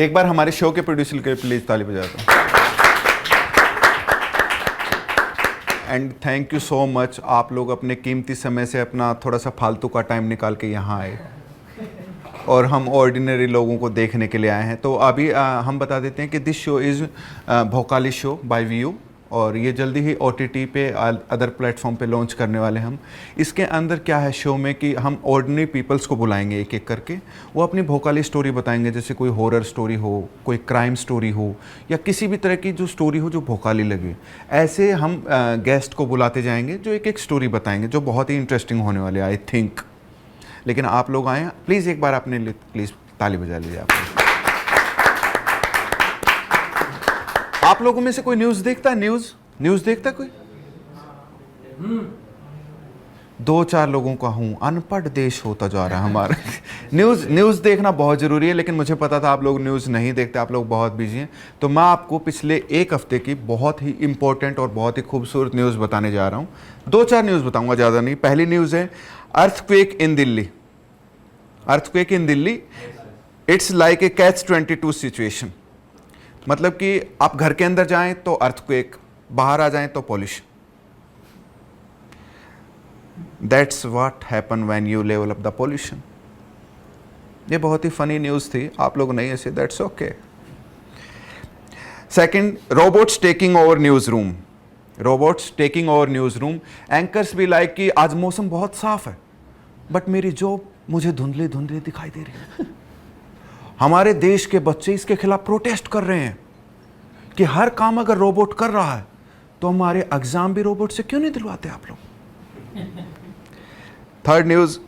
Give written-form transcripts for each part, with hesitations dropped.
एक बार हमारे शो के प्रोड्यूसर के प्लीज ताली बजा दो। And thank you so much, आप लोग अपने कीमती समय से अपना थोड़ा सा फालतू का टाइम निकाल के यहाँ आए और हम ऑर्डिनरी लोगों को देखने के लिए आए हैं। तो अभी हम बता देते हैं कि दिस शो इज़ भोकाली शो बाय व्यू, और ये जल्दी ही OTT पे अदर प्लेटफॉर्म पे लॉन्च करने वाले हम। इसके अंदर क्या है शो में कि हम ऑर्डिनरी पीपल्स को बुलाएंगे एक एक करके, वो अपनी भोकाली स्टोरी बताएंगे, जैसे कोई हॉरर स्टोरी हो, कोई क्राइम स्टोरी हो, या किसी भी तरह की जो स्टोरी हो जो भोकाली लगे। ऐसे हम गेस्ट को बुलाते जाएंगे जो एक एक स्टोरी बताएंगे, जो बहुत ही इंटरेस्टिंग होने वाले आई थिंक। लेकिन आप लोग आए, प्लीज़ एक बार अपने लिए प्लीज़ ताली बजा लीजिए। आप लोगों में से कोई न्यूज़ देखता है? न्यूज़ देखता है कोई? 2-4 लोगों का हूँ, अनपढ़ देश होता जा रहा है हमारा। न्यूज़ देखना बहुत ज़रूरी है, लेकिन मुझे पता था आप लोग न्यूज़ नहीं देखते, आप लोग बहुत बिजी हैं। तो मैं आपको पिछले एक हफ्ते की बहुत ही इंपॉर्टेंट और बहुत ही खूबसूरत न्यूज़ बताने जा रहा हूँ। 2-4 न्यूज़ बताऊँगा, ज़्यादा नहीं। पहली न्यूज़ है earthquake in Delhi. Earthquake in Delhi, it's like a catch-22 situation. मतलब कि आप घर के अंदर जाएं तो अर्थक्वेक, बाहर आ जाएं तो pollution. That's what happen when you level up the pollution. ये बहुत ही फनी न्यूज़ थी, आप लोग नहीं ऐसे, that's okay. Second, robots taking over news room. Robots taking over news room. Anchors भी लाइक कि आज मौसम बहुत साफ है, बट मेरी जॉब मुझे धुंधली धुंधली दिखाई दे रही है। हमारे देश के बच्चे इसके खिलाफ प्रोटेस्ट कर रहे हैं कि हर काम अगर रोबोट कर रहा है तो हमारे एग्जाम भी रोबोट से क्यों नहीं दिलवाते आप लोग। थर्ड न्यूज़,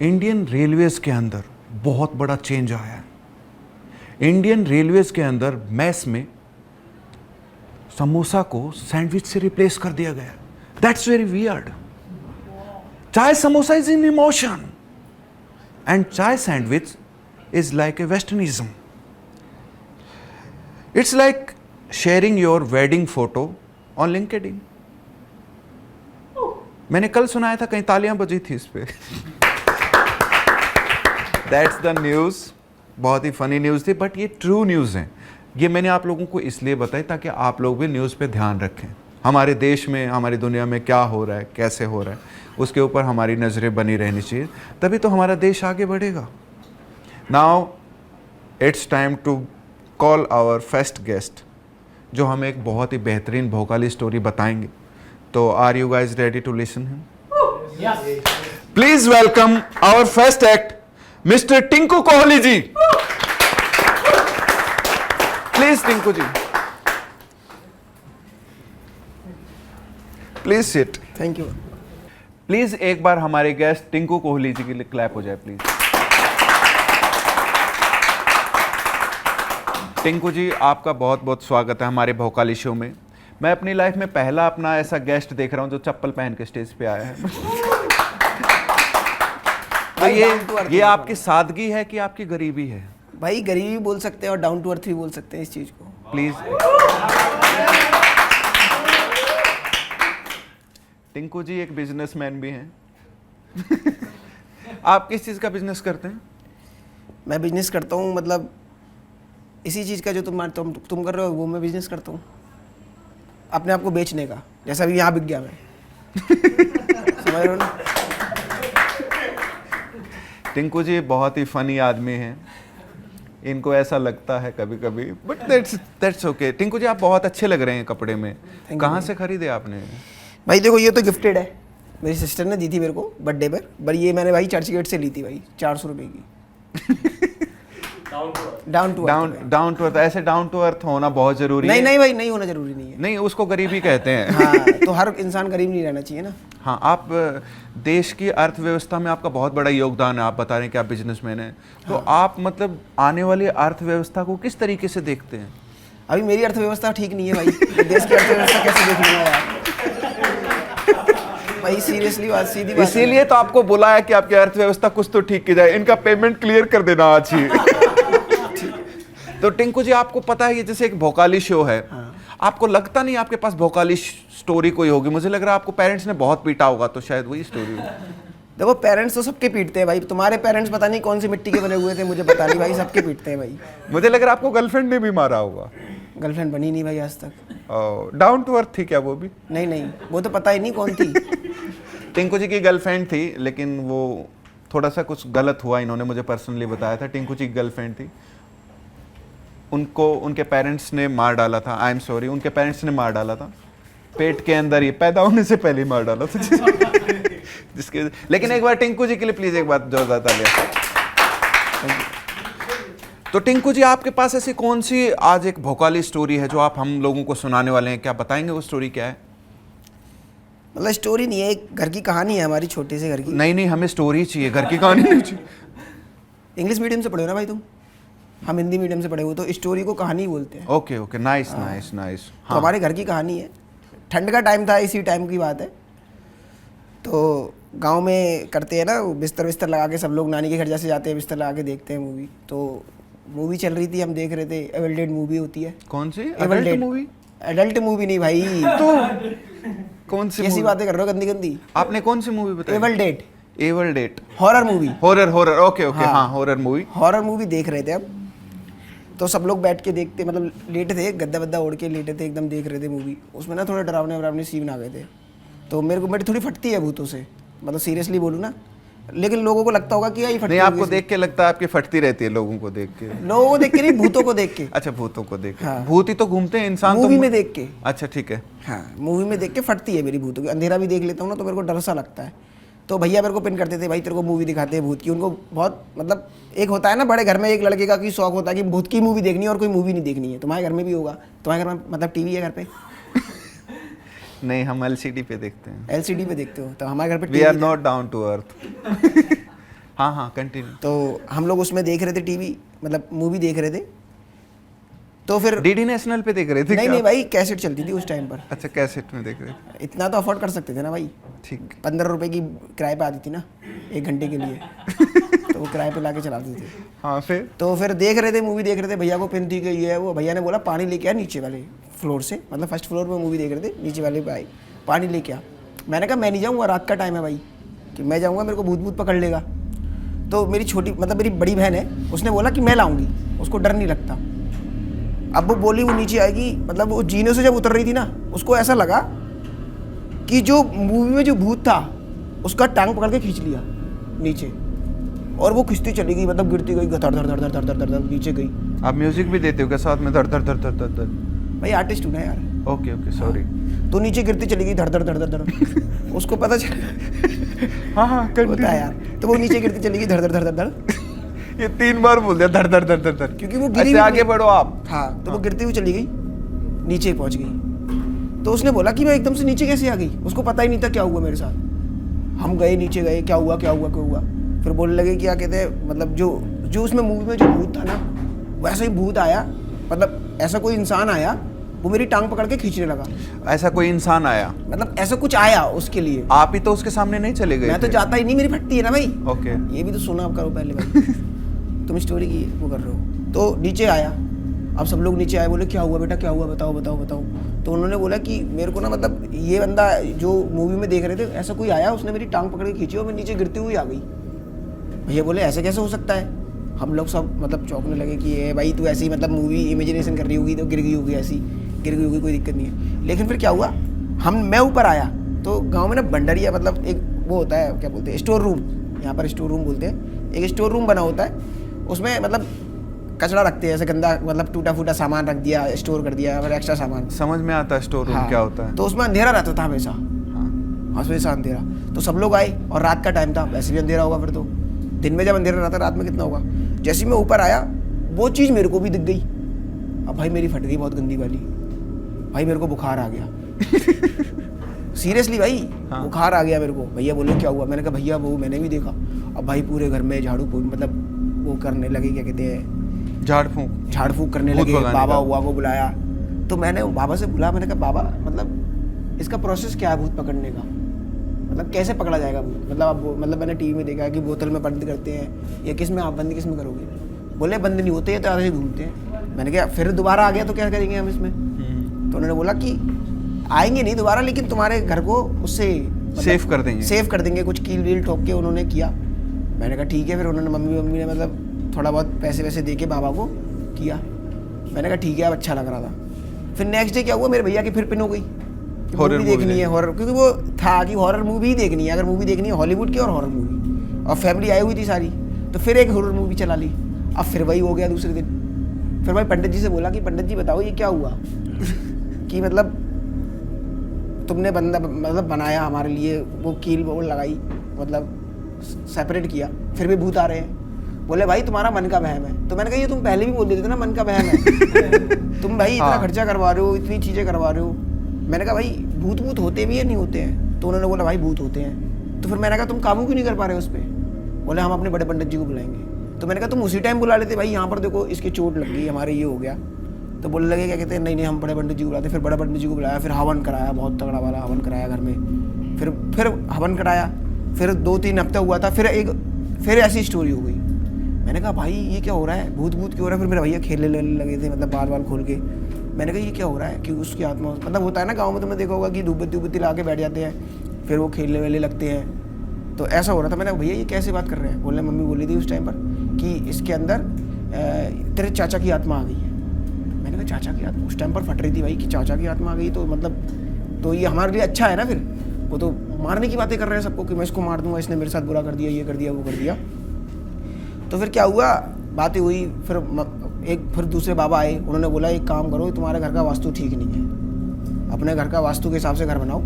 इंडियन रेलवेज के अंदर बहुत बड़ा चेंज आया है। इंडियन रेलवेज के अंदर मैस में समोसा को सैंडविच से रिप्लेस कर दिया गया। That's very weird. Chai samosa is in emotion and chai sandwich is like a westernism. It's like sharing your wedding photo on LinkedIn. मैंने कल सुनाया था, कहीं तालियां बजी थी इस पे। That's the news. बहुत ही फनी न्यूज़ थी, बट ये ट्रू न्यूज़ है। ये मैंने आप लोगों को इसलिए बताई ताकि आप लोग भी न्यूज़ पे ध्यान रखें। हमारे देश में, हमारी दुनिया में क्या हो रहा है, कैसे हो रहा है, उसके ऊपर हमारी नज़रें बनी रहनी चाहिए, तभी तो हमारा देश आगे बढ़ेगा। Now it's time to call our first guest, जो हमें एक बहुत ही बेहतरीन भोकाली स्टोरी बताएंगे। तो are you guys ready to listen him? Yes. Please welcome our first act, Mr. Tinku Kohli ji. Please Tinku ji, please sit. Thank you. Please एक बार हमारे गेस्ट टिंकू कोहली जी के लिए क्लैप हो जाए प्लीज। टिंकू जी, आपका बहुत बहुत स्वागत है हमारे भोकाली शो में। मैं अपनी लाइफ में पहला अपना ऐसा गेस्ट देख रहा हूँ जो चप्पल पहन के स्टेज पे आया है। तो ये आपकी सादगी है कि आपकी गरीबी है? भाई गरीबी बोल सकते हैं और डाउन टू अर्थ भी बोल सकते हैं इस चीज को। प्लीज। टिंकू जी एक बिजनेसमैन भी हैं। आप किस चीज़ का बिजनेस करते हैं? मैं बिजनेस करता हूँ, मतलब इसी चीज़ का जो तुम कर रहे हो वो मैं बिजनेस करता हूँ, अपने आप को बेचने का, जैसा भी यहाँ बिक गया मैं। समझ रहे हो ना? टिंकू जी बहुत ही फनी आदमी हैं, इनको ऐसा लगता है कभी कभी, बट दैट्स ओके। टिंकू जी आप बहुत अच्छे लग रहे हैं कपड़े में, कहाँ से खरीदे आपने? भाई देखो, ये तो गिफ्टेड है, मेरी सिस्टर ने दी थी मेरे को बर्थडे पर ये मैंने भाई चर्च गेट से ली थी भाई, 400 रुपये की। Down to earth. ऐसे डाउन टू अर्थ होना बहुत जरूरी है। नहीं भाई, नहीं होना जरूरी नहीं है। नहीं, उसको गरीबी कहते हैं। हाँ, तो हर इंसान गरीब नहीं रहना चाहिए ना। हाँ, आप देश की अर्थव्यवस्था में आपका बहुत बड़ा योगदान है। आप बता रहे हैं कि आप बिजनेसमैन हैं, तो आप मतलब आने वाली अर्थव्यवस्था को किस तरीके से देखते हैं? अभी मेरी अर्थव्यवस्था ठीक नहीं है भाई, देश की अर्थव्यवस्था कैसे देख लूंगा यार भाई, सीरियसली बात, सीधी बात। इसीलिए तो आपको बुलाया कि आपकी अर्थव्यवस्था कुछ तो ठीक की जाए, इनका पेमेंट क्लियर कर देना आज ही। तो टिंकू जी आपको पता है ये जैसे एक भोकाली शो है, आपको लगता नहीं आपके पास भोकाली स्टोरी कोई होगी? मुझे लग रहा है आपको पेरेंट्स ने बहुत पीटा होगा, तो शायद वही स्टोरी हो। देखो पेरेंट्स तो सबके पीटते हैं भाई, तुम्हारे पेरेंट्स पता नहीं कौन सी मिट्टी के बने हुए थे, मुझे पता नहीं भाई, सबके पीटते हैं भाई। मुझे लग रहा है आपको गर्लफ्रेंड ने भी मारा होगा। गर्लफ्रेंड बनी नहीं भाई आज तक। डाउन टू अर्थ थी क्या वो भी? नहीं वो तो पता ही नहीं कौन थी। टिंकू जी की गर्लफ्रेंड थी, लेकिन वो थोड़ा सा कुछ गलत हुआ, इन्होंने मुझे पर्सनली बताया था। टिंकू जी की गर्लफ्रेंड थी, उनको उनके पेरेंट्स ने मार डाला था। आई एम सॉरी, उनके पेरेंट्स ने मार डाला था, पेट के अंदर ही, पैदा होने से पहले ही मार डाला था। जिसके लेकिन एक बार टिंकू जी के लिए प्लीज एक बात जोरदार तालियां। तो टिंकू जी, आपके पास ऐसी कौन सी आज एक भोकाली स्टोरी है जो आप हम लोगों को सुनाने वाले हैं? क्या बताएंगे वो स्टोरी क्या है? मतलब स्टोरी नहीं है, एक घर की कहानी है हमारी, छोटे से घर की। नहीं, हमें स्टोरी चाहिए, घर की कहानी नहीं चाहिए। इंग्लिश मीडियम से पढ़े हो ना भाई तुम? हम हिंदी मीडियम से पढ़े हो, तो स्टोरी को कहानी बोलते हैं। Okay, nice. तो हमारे घर की कहानी है। ठंड का टाइम था, इसी टाइम की बात है। तो गांव में करते हैं ना, बिस्तर लगा के सब लोग नानी के घर जैसे जाते हैं, बिस्तर लगा के देखते हैं मूवी। तो मूवी चल रही थी, हम देख रहे थे। एवल डेड मूवी होती है। कौन सी एवल डेड मूवी? एडल्ट मूवी नहीं भाई। तो कौन सी कैसी बातें कर रहे हो, गंदी गंदी? आपने कौन सी मूवी बताई? Evil Dead horror movie. Horror, okay, हाँ, हॉरर मूवी देख रहे थे हम। तो सब लोग बैठ के देखते, मतलब लेटे थे, गद्दा वद्दा ओढ़ के लेटे थे, एकदम देख रहे थे मूवी। उसमें ना थोड़े डरावने सीन आ गए थे। तो मेरी थोड़ी फटती है भूतों से, मतलब सीरियसली बोलूँ ना। लेकिन लोगों को लगता होगा कि ये फटती नहीं, आपको देख के लगता है आपकी फटती रहती है। लोगों को देख के नहीं, भूतों को देख के। अच्छा, भूतों को देख के। हाँ। भूत ही तो घूमते हैं, इंसान मूवी में देख के। अच्छा, ठीक है। हाँ, मूवी में देख के फटती है मेरी भूतों की। अंधेरा भी देख लेता हूँ ना, तो मेरे को डर सा लगता है। तो भैया मेरे को पिन करते थे, भाई तेरे को मूवी दिखाते हैं भूत की। उनको बहुत, मतलब एक होता है ना बड़े घर में, एक लड़के का की शौक होता है कि भूत की मूवी देखनी है और कोई मूवी नहीं देखनी है। तुम्हारे घर में भी होगा? तुम्हारे घर में मतलब टीवी है घर पे? नहीं, हम एलसीडी पे देखते हैं। एलसीडी पे देखते हो? तो हमारे घर पे we are not down to earth. हाँ, कंटिन्यू। तो हम लोग उसमें देख रहे थे टीवी, मतलब मूवी देख रहे थे। तो फिर डीडी नेशनल पे देख रहे थे? नहीं भाई, कैसेट चलती थी उस टाइम पर। अच्छा, कैसेट में देख रहे थे। इतना तो अफोर्ड कर सकते थे ना भाई। ठीक। 15 रुपए की किराए पे आती थी ना 1 घंटे के लिए। तो वो किराए पे ला के चलाते थे। हाँ, फिर देख रहे थे, मूवी देख रहे थे। भैया को पिन थी कि ये वो। भैया ने बोला पानी लेके आ नीचे वाले फ्लोर से, मतलब फर्स्ट फ्लोर पे मूवी देख रहे थे, नीचे वाले पे आए, पानी लेके आ। मैंने कहा मैं नहीं जाऊँगा, रात का टाइम है भाई, कि मैं जाऊँगा मेरे को भूत पकड़ लेगा। तो मेरी छोटी, मतलब मेरी बड़ी बहन है, उसने बोला कि मैं लाऊंगी, उसको डर नहीं लगता। अब वो बोली वो नीचे आएगी, मतलब वो जीने से जब उतर रही थी ना, उसको ऐसा लगा कि जो मूवी में जो भूत था उसका टांग पकड़ के खींच लिया नीचे, और वो खिंचती चली गई, मतलब गिरती गई, धर धर धर धर धर धर धर नीचे गई। आप म्यूजिक भी देते हो क्या साथ में? धर धर धर धर धर धर। भाई आर्टिस्ट हूँ ना यार। Okay, sorry. तो नीचे गिरती चली गई, धर धर धर धर धर। उसको पता चला। हाँ, होता है यार। तो वो नीचे गिरती चली गई, धर धर धर धर धर। ये 3 बार बोल दिया, धर धर धर धर धर, क्योंकि वो गिरी। आगे बढ़ो आप। हाँ, तो वो गिरती हुई चली गई, नीचे पहुंच गई। तो उसने बोला कि मैं एकदम से नीचे कैसे आ गई, उसको पता ही नहीं था क्या हुआ मेरे साथ। हम गए नीचे, गए, क्या हुआ। फिर बोलने लगे क्या कहते हैं, मतलब जो उसमें मूवी में जो भूत था ना, वैसा ही भूत आया, मतलब ऐसा कोई इंसान आया, वो मेरी टांग पकड़ के खींचने लगा। ऐसा कोई इंसान आया, मतलब ऐसा कुछ आया उसके लिए। आप ही तो उसके सामने नहीं चले गए? मैं तो जाता ही नहीं, मेरी फटती है ना भाई। ओके, ये भी तो सुना आप करो पहले भाई। तुम स्टोरी की वो कर रहे हो। तो नीचे आया, अब सब लोग नीचे आए, बोले क्या हुआ बेटा, क्या हुआ, बताओ। तो उन्होंने बोला कि मेरे को ना, मतलब ये बंदा जो मूवी में देख रहे थे, ऐसा कोई आया, उसने मेरी टांग पकड़ के खींची और मैं नीचे गिरती हुई आ गई। भैया बोले ऐसे कैसे हो सकता है? हम लोग सब मतलब चौंकने लगे कि ये भाई तू ऐसी मतलब मूवी इमेजिनेशन कर रही होगी, तो गिर गई होगी, कोई दिक्कत नहीं है। लेकिन फिर क्या हुआ, मैं ऊपर आया, तो गाँव में ना भंडारिया, मतलब एक वो होता है, क्या बोलते हैं, स्टोर रूम, यहाँ पर स्टोर रूम बोलते हैं। एक स्टोर रूम बना होता है, उसमें मतलब कचरा रखते हैं, ऐसे गंदा, मतलब टूटा फूटा सामान रख दिया, स्टोर कर दिया, और एक्स्ट्रा सामान। समझ में आता है स्टोर रूम क्या होता है। तो उसमें अंधेरा रहता था हमेशा। हमेशा अंधेरा। तो सब लोग आए, और रात का टाइम था, वैसे भी अंधेरा होगा। फिर तो दिन में जब अंधेरा रहता, रात में कितना होगा। जैसे ही मैं ऊपर आया, वो चीज़ मेरे को भी दिख गई। अब भाई मेरी फट गई बहुत गंदी वाली, भाई मेरे को बुखार आ गया। सीरियसली भाई, बुखार आ गया मेरे को। भैया बोले क्या हुआ, मैंने कहा भैया वो मैंने भी देखा। अब भाई पूरे घर में झाड़ू, मतलब वो करने लगे, क्या कहते हैं, झाड़ फूंक करने लगे। बाबा हुआ को बुलाया, तो मैंने बाबा से बोला, मैंने कहा बाबा मतलब इसका प्रोसेस क्या है भूत पकड़ने का, मतलब कैसे पकड़ा जाएगा भूत। मतलब मैंने टीवी में देखा कि बोतल में बंद करते हैं, या किस में, आप बंद किस में करोगे। बोले बंद नहीं होते, तो ऐसे ही घूमते हैं। मैंने कहा फिर दोबारा आ गया तो क्या करेंगे हम इसमें। तो उन्होंने बोला कि आएंगे नहीं दोबारा, लेकिन तुम्हारे घर को उससे सेव कर देंगे। सेव कर देंगे, कुछ कील वील ठोक के उन्होंने किया। मैंने कहा ठीक है। फिर उन्होंने मम्मी ने मतलब थोड़ा बहुत पैसे वैसे दे के बाबा को किया। मैंने कहा ठीक है, अब अच्छा लग रहा था। फिर नेक्स्ट डे क्या हुआ, मेरे भैया की फिर पिन हो गई, हॉरर मूवी देखनी है हॉरर, क्योंकि वो था कि हॉरर मूवी ही देखनी है, अगर मूवी देखनी है हॉलीवुड की और हॉरर मूवी, और फैमिली आई हुई थी सारी, तो फिर एक हॉरर मूवी चला ली। अब फिर वही हो गया दूसरे दिन। फिर भाई पंडित जी से बोला कि पंडित जी बताओ ये क्या हुआ कि मतलब तुमने बंदा मतलब बनाया हमारे लिए, वो कील वो लगाई, मतलब सेपरेट किया, फिर भी भूत आ रहे हैं। बोले भाई तुम्हारा मन का वहम है। तो मैंने कहा ये तुम पहले भी बोल देते थे ना मन का वहम है तुम भाई इतना खर्चा करवा रहे हो, इतनी चीज़ें करवा रहे हो। मैंने कहा भाई भूत होते भी है नहीं होते हैं? तो उन्होंने बोला भाई भूत होते हैं। तो फिर मैंने कहा तुम काबू क्यों नहीं कर पा रहे हो उस पर? बोले हम अपने बड़े पंडित जी को बुलाएंगे। तो मैंने कहा तुम उसी टाइम बुला लेते, भाई यहाँ पर देखो इसकी चोट लग गई, हमारे ये हो गया। तो बोलने लगे क्या कहते हैं नहीं हम बड़े पंडित जी को बुलाते। फिर बड़े पंडित जी को बुलाया, फिर हवन कराया, बहुत तगड़ा वाला हवन कराया घर में। फिर हवन कराया, फिर 2-3 हफ्ते हुआ था, फिर ऐसी स्टोरी हो गई। मैंने कहा भाई ये क्या हो रहा है, भूत क्यों हो रहा है? फिर मेरे भैया खेलने लगे थे, मतलब बाल खोल के। मैंने कहा ये क्या हो रहा है कि उसकी आत्मा, मतलब होता है ना गाँव में, तुमने देखा होगा कि धूपबत्ती ला के बैठ जाते हैं, फिर वो खेलने वेलने लगते हैं। तो ऐसा हो रहा था। मैंने कहा भैया ये कैसे बात कर रहे हैं? बोलने मम्मी बोली थी उस टाइम पर कि इसके अंदर तेरे चाचा की आत्मा आ गई है। मैंने कहा चाचा की आत्मा? उस टाइम पर फट रही थी भाई कि चाचा की आत्मा आ गई, तो मतलब तो ये हमारे लिए अच्छा है ना। फिर वो तो मारने की बातें कर रहे हैं सबको कि मैं इसको मार दूंगा, इसने मेरे साथ बुरा कर दिया, ये कर दिया, वो कर दिया। तो फिर क्या हुआ, बातें हुई। फिर दूसरे बाबा आए, उन्होंने बोला एक काम करो, तुम्हारे घर का वास्तु ठीक नहीं है, अपने घर का वास्तु के हिसाब से घर बनाओ।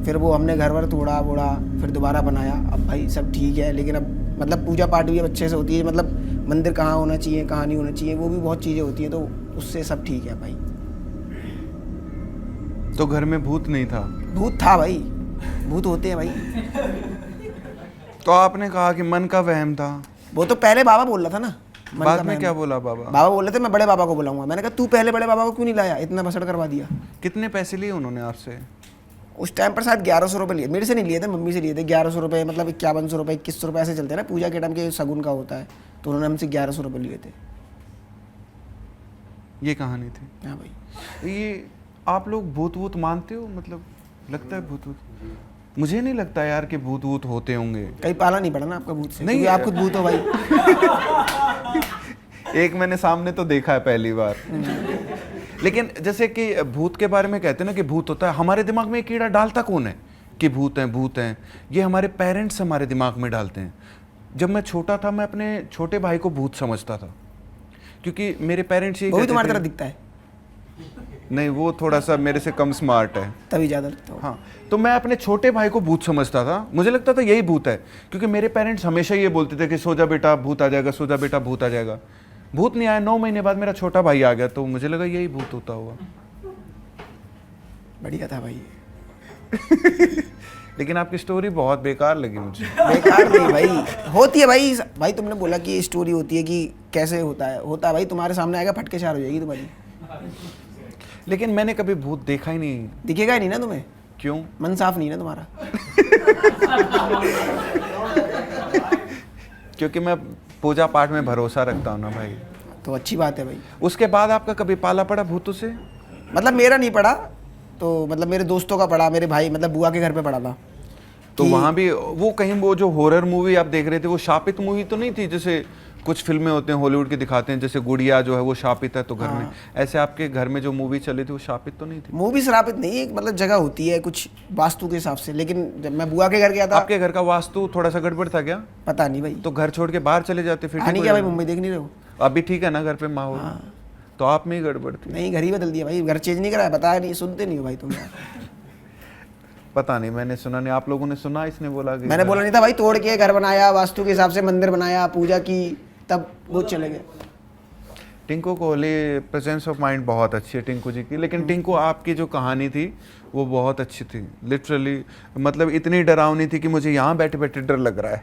फिर वो हमने घर वर तोड़ा बोड़ा, फिर दोबारा बनाया। अब भाई सब ठीक है, लेकिन अब मतलब पूजा पाठ भी अब अच्छे से होती है, मतलब मंदिर कहाँ होना चाहिए कहाँ नहीं होना चाहिए, वो भी बहुत चीज़ें होती हैं, तो उससे सब ठीक है भाई। तो घर में भूत नहीं था? भूत था भाई, भूत होते हैं भाई। तो आपने कहा कि मन का वहम था, वो तो पहले बाबा बोल रहा था ना। बाद में क्या बोला बाबा? बाबा बोल रहे थे मैं बड़े बाबा को बुलाऊंगा। मैंने कहा तू पहले बड़े बाबा को क्यों नहीं लाया, इतना बसड़ करवा दिया। कितने पैसे लिए उन्होंने आपसे? उस टाइम पर शायद 1100 रुपये लिए, मेरे से नहीं लिए थे, मम्मी से लिए थे। 1100 रुपये, मतलब 5100 रुपये 2100 रुपये ऐसे चलते हैं ना, पूजा के टाइम के शगुन का होता है, तो उन्होंने हमसे 1100 रुपये लिए थे। ये कहानी थी। हाँ भाई। ये आप लोग भूत मानते हो? मतलब लगता है भूत? मुझे नहीं लगता यार कि भूत होते होंगे। कहीं पाला नहीं पड़ा ना आपका भूत से? नहीं, आप खुद भूत हो भाई। एक मैंने सामने तो देखा है पहली बार। लेकिन जैसे कि भूत के बारे में कहते हैं ना कि भूत होता है, हमारे दिमाग में कीड़ा डालता कौन है कि भूत हैं? ये हमारे पेरेंट्स हमारे दिमाग में डालते हैं। जब मैं छोटा था, मैं अपने छोटे भाई को भूत समझता था, क्योंकि मेरे पेरेंट्स ये वो भी तुम्हारी तरह दिखता है? नहीं, वो थोड़ा सा मेरे से कम स्मार्ट है, तभी ज़्यादा लगता है। हाँ, तो मैं अपने छोटे भाई को भूत समझता था। मुझे लगता था यही भूत है, क्योंकि मेरे पेरेंट्स हमेशा ये बोलते थे कि सो जा बेटा भूत आ जाएगा, सो जा बेटा भूत आ जाएगा। भूत नहीं आया, 9 महीने बाद मेरा छोटा भाई आ गया, तो मुझे लगा यही भूत होता होगा। बढ़िया था भाई। लेकिन आपकी स्टोरी बहुत बेकार लगी मुझे। बेकार नहीं भाई, होती है भाई। भाई तुमने बोला कि स्टोरी होती है कि कैसे होता है भाई, तुम्हारे सामने आएगा फटके चार हो जाएगी तुम्हारी। लेकिन मैंने कभी भूत देखा ही नहीं। दिखेगा ही नहीं ना तुम्हें। क्यों? मन साफ नहीं है ना तुम्हारा। क्योंकि मैं पूजा पाठ में भरोसा रखता हूँ ना भाई। तो अच्छी बात है भाई। उसके बाद आपका कभी पाला पड़ा भूतों से? मतलब मेरा नहीं पड़ा, तो मतलब मेरे दोस्तों का पड़ा, मेरे भाई मतलब बुआ के घर पे पड़ा था। तो वहाँ भी वो कहीं वो जो हॉरर मूवी आप देख रहे थे, वो शापित मूवी तो नहीं थी? जैसे कुछ फिल्में होते हैं हॉलीवुड की दिखाते हैं, जैसे गुड़िया जो है वो शापित है तो घर में, ऐसे आपके घर में जो मूवी चली थी वो शापित तो नहीं थी? मूवी श्रापित नहीं, एक मतलब जगह होती है कुछ वास्तु के हिसाब से। लेकिन जब मैं बुआ के घर गया था। आपके घर का वास्तु थोड़ा सा गड़बड़ था क्या? पता नहीं भाई। तो घर छोड़ के बाहर चले जाते फिर? नहीं क्या भाई, मुंबई देख नहीं रहे हो? अभी ठीक है ना घर पे माहौल? तो आप में ही गड़बड़ थी? नहीं, घर ही बदल दिया भाई, घर चेंज नहीं कराया, बताया नहीं, सुनते नहीं हो भाई तुम। पता नहीं, मैंने सुना नहीं। आप लोगों ने सुना? इसने बोला कि मैंने बोला नहीं था भाई, तोड़ के घर बनाया, वास्तु के हिसाब से मंदिर बनाया, पूजा की, तब वो चले गए। Tinku Kohli presence of mind बहुत अच्छी है टिंकू जी की। लेकिन टिंकू आपकी जो कहानी थी वो बहुत अच्छी थी, लिटरली। मतलब इतनी डरावनी थी कि मुझे यहाँ बैठे बैठे डर लग रहा है।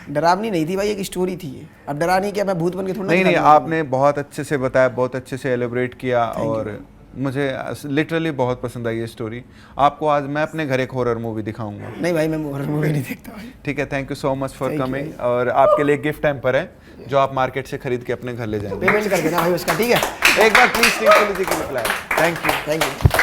डरावनी नहीं थी भाई, एक स्टोरी थी ये। अब डरानी क्या, मैं भूत बन के थोड़ा। नहीं, आपने बहुत अच्छे से बताया, बहुत अच्छे से एलिब्रेट किया, और मुझे लिटरली बहुत पसंद आई ये स्टोरी। आपको आज मैं अपने घर एक हॉरर मूवी दिखाऊंगा। नहीं भाई, मैं हॉरर मूवी नहीं देखता भाई। ठीक है, thank you so much for coming. और आपके लिए गिफ्ट हैम्पर है जो आप मार्केट से खरीद के अपने घर ले जाएंगे। पेमेंट कर देना भाई उसका, ठीक है? एक बार प्लीज टिंकू जी के लिए। Thank you.